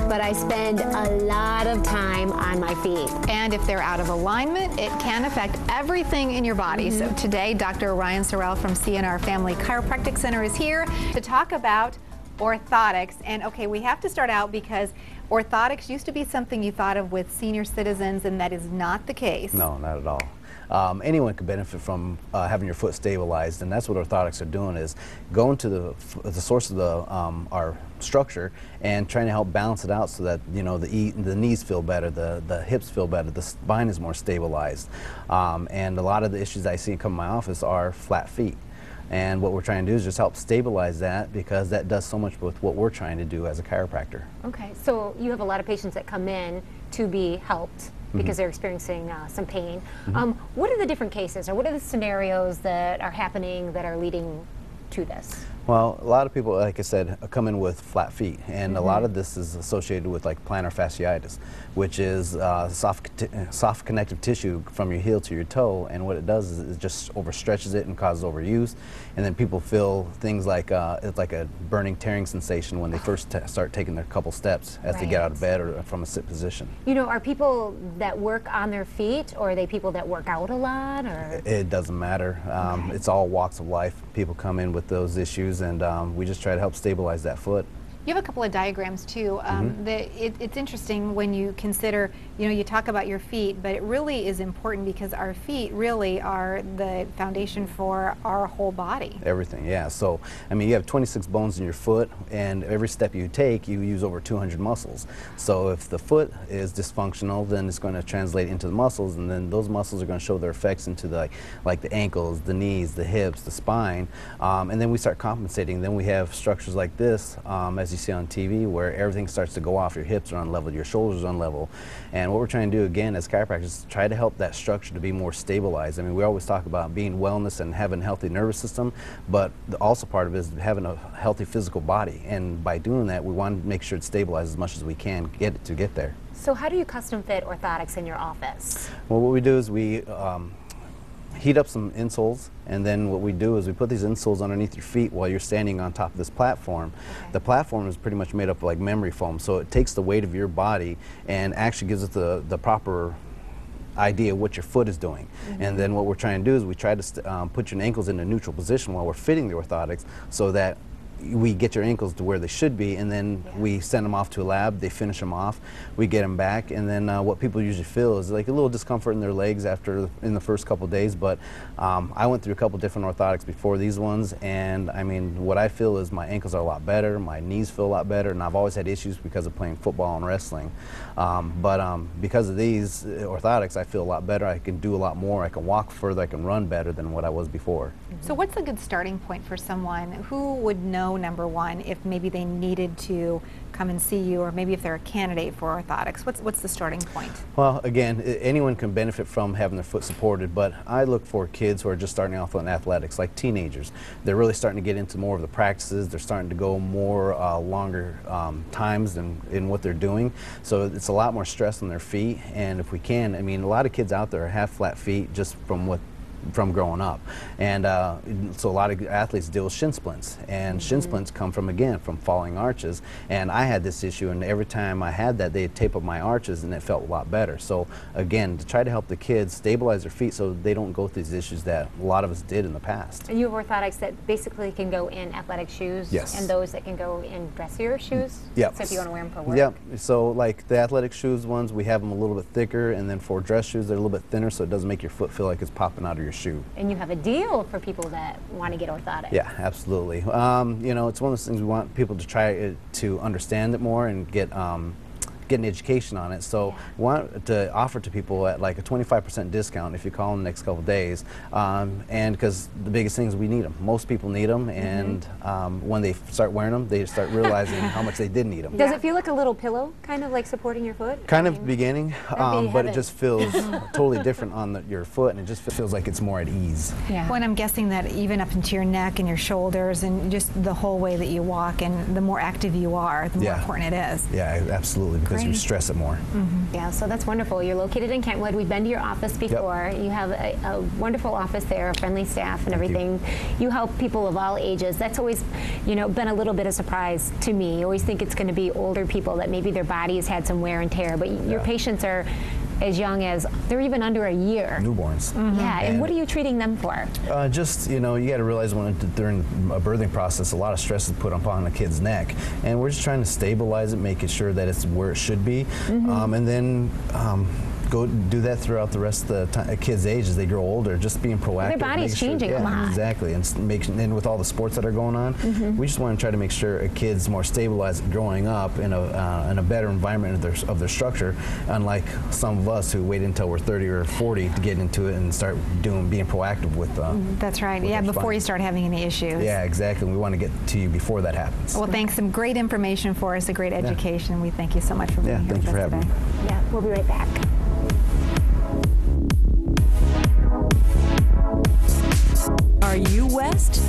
but I spend a lot of time on my feet. And if they're out of alignment, it can affect everything in your body. So today, Dr. Ryan Sorrell from C&R Family Chiropractic Center is here to talk about orthotics. And okay, we have to start out because orthotics used to be something you thought of with senior citizens, and that is not the case. No, not at all. Anyone could benefit from having your foot stabilized, and that's what orthotics are doing, is going to the source of our structure and trying to help balance it out so that, you know, the knees feel better, the hips feel better, the spine is more stabilized. And a lot of the issues I see come in my office are flat feet. And what we're trying to do is just help stabilize that, because that does so much with what we're trying to do as a chiropractor. Okay, so you have a lot of patients that come in to be helped because they're experiencing some pain. What are the different cases, or what are the scenarios that are happening that are leading to this? Well, a lot of people, like I said, come in with flat feet, and a lot of this is associated with like plantar fasciitis, which is soft connective tissue from your heel to your toe, and what it does is it just overstretches it and causes overuse, and then people feel things like it's like a burning, tearing sensation when they first start taking their couple steps as they get out of bed or from a sit position. You know, are people that work on their feet, or are they people that work out a lot, or? It doesn't matter. It's all walks of life. People come in with those issues, and we just try to help stabilize that foot. You have a couple of diagrams too. It's interesting when you consider, you know, you talk about your feet, but it really is important because our feet really are the foundation for our whole body. Everything, yeah. So, I mean, you have 26 bones in your foot, and every step you take, you use over 200 muscles. So if the foot is dysfunctional, then it's going to translate into the muscles, and then those muscles are going to show their effects into the, like the ankles, the knees, the hips, the spine, and then we start compensating. Then we have structures like this, as you see on TV, where everything starts to go off. Your hips are unlevel, your shoulders are unlevel, and what we're trying to do again as chiropractors is try to help that structure to be more stabilized. I mean, we always talk about being wellness and having a healthy nervous system, but also part of it is having a healthy physical body, and by doing that we want to make sure it's stabilized as much as we can to get there. So how do you custom fit orthotics in your office? Well, what we do is we heat up some insoles, and then what we do is we put these insoles underneath your feet while you're standing on top of this platform. The platform is pretty much made up of like memory foam, so it takes the weight of your body and actually gives it the proper idea of what your foot is doing. And then what we're trying to do is we try to put your ankles in a neutral position while we're fitting the orthotics, so that we get your ankles to where they should be, and then we send them off to a lab, they finish them off, we get them back, and then what people usually feel is like a little discomfort in their legs in the first couple days, but I went through a couple different orthotics before these ones, and I mean, what I feel is my ankles are a lot better, my knees feel a lot better, and I've always had issues because of playing football and wrestling, but because of these orthotics, I feel a lot better. I can do a lot more, I can walk further, I can run better than what I was before. So what's a good starting point for someone who would know, number one, if maybe they needed to come and see you, or maybe if they're a candidate for orthotics? What's the starting point? Well, again, anyone can benefit from having their foot supported, but I look for kids who are just starting off in athletics, like teenagers. They're really starting to get into more of the practices. They're starting to go more longer times in what they're doing. So it's a lot more stress on their feet, and if we can, I mean, a lot of kids out there have flat feet just from growing up, and so a lot of athletes deal with shin splints, and shin splints come from falling arches, and I had this issue, and every time I had that, they'd tape up my arches and it felt a lot better. So again, to try to help the kids stabilize their feet so they don't go through these issues that a lot of us did in the past. And you have orthotics that basically can go in athletic shoes, and those that can go in dressier shoes? Yep. So if you want to wear them for work? Yep. So like the athletic shoes ones, we have them a little bit thicker, and then for dress shoes, they're a little bit thinner, so it doesn't make your foot feel like it's popping out of your shoe. And you have a deal for people that want to get orthotics. Yeah, absolutely. You know, it's one of those things we want people to try to understand it more and get an education on it. So we want to offer to people at like a 25% discount if you call in the next couple of days, and because the biggest thing is we need them. Most people need them, and when they start wearing them, they start realizing how much they did need them. Does it feel like a little pillow, kind of like supporting your foot? Kind of beginning, but it just feels totally different on your foot, and it just feels like it's more at ease. Yeah. Well, and I'm guessing that even up into your neck and your shoulders and just the whole way that you walk, and the more active you are, the more important it is. Yeah, absolutely, because because we great. stress it more. Yeah, so that's wonderful. You're located in Kentwood. We've been to your office before. You have a wonderful office there, a friendly staff and everything. You help people of all ages. That's always, you know, been a little bit of surprise to me. You always think it's going to be older people that maybe their body has had some wear and tear, but your patients are as young as, they're even under a year. Newborns. Yeah, and what are you treating them for? Just, you know, you got to realize during a birthing process, a lot of stress is put upon a kid's neck, and we're just trying to stabilize it, making sure that it's where it should be, and then go do that throughout the rest of the kids' age as they grow older, just being proactive. Their body's changing a lot. Exactly, and with all the sports that are going on, we just want to try to make sure a kid's more stabilized growing up in a better environment of their structure, unlike some of us who wait until we're 30 or 40 to get into it and start being proactive with. That's right. with Yeah, our before spine. you start having any issues. Yeah, exactly. We want to get to you before that happens. Well, thanks. Some great information for us, a great education. We thank you so much for being here thank you with for us having today. me. Yeah, we'll be right back. Are you West?